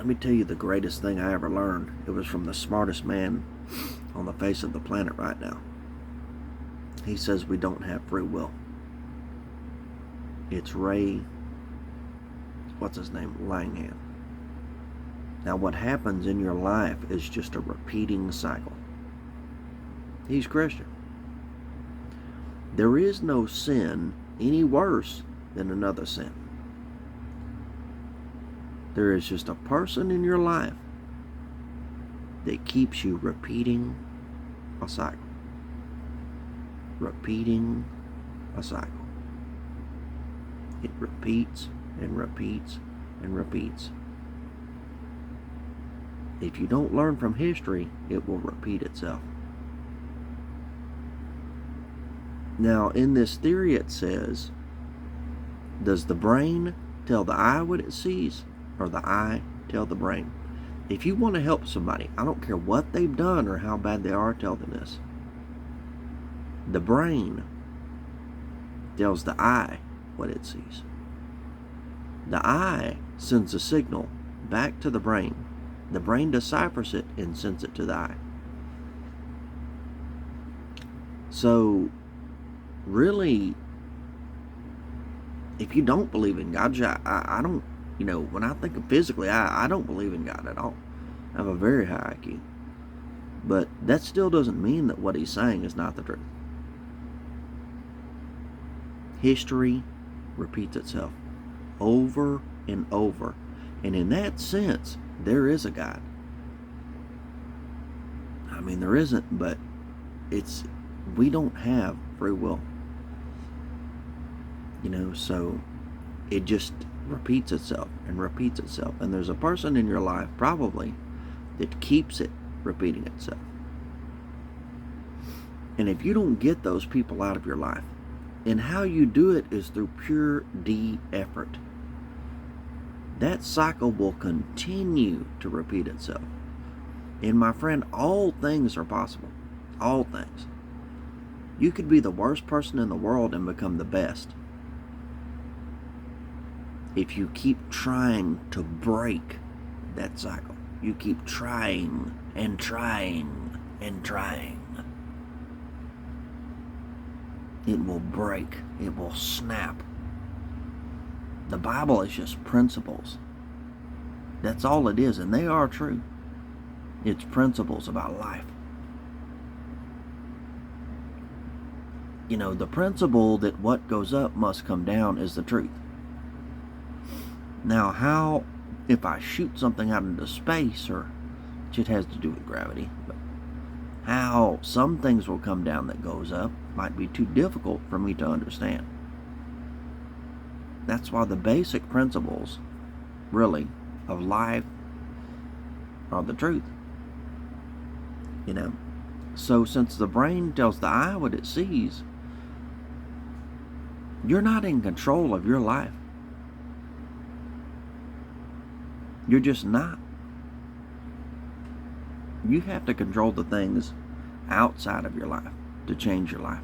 Let me tell you the greatest thing I ever learned. It was from the smartest man on the face of the planet right now. He says we don't have free will. It's Ray, what's his name, Langham. Now what happens in your life is just a repeating cycle. He's Christian. There is no sin any worse than another sin. There is just a person in your life that keeps you repeating a cycle. Repeating a cycle. It repeats and repeats and repeats. If you don't learn from history, it will repeat itself. Now, in this theory it says, does the brain tell the eye what it sees, or the eye tell the brain? If you want to help somebody, I don't care what they've done or how bad they are, tell them this. The brain tells the eye what it sees. The eye sends a signal back to the brain. The brain deciphers it and sends it to the eye. So, really, if you don't believe in God, I don't, when I think of physically, I don't believe in God at all. I have a very high IQ. But that still doesn't mean that what he's saying is not the truth. History repeats itself over and over. And in that sense, there is a God. I mean, there isn't, but we don't have free will. So it just repeats itself and repeats itself. And there's a person in your life, probably, that keeps it repeating itself. And if you don't get those people out of your life, and how you do it is through pure de-effort, that cycle will continue to repeat itself. And my friend, all things are possible. All things. You could be the worst person in the world and become the best, if you keep trying to break that cycle. You keep trying and trying and trying. It will break. It will snap. The Bible is just principles. That's all it is, and they are true. It's principles about life. The principle that what goes up must come down is the truth. Now, how, if I shoot something out into space, or it has to do with gravity, but how some things will come down that goes up might be too difficult for me to understand. That's why the basic principles, really, of life are the truth. So since the brain tells the eye what it sees, you're not in control of your life. You're just not. You have to control the things outside of your life to change your life.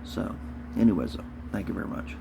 So, anyways, thank you very much.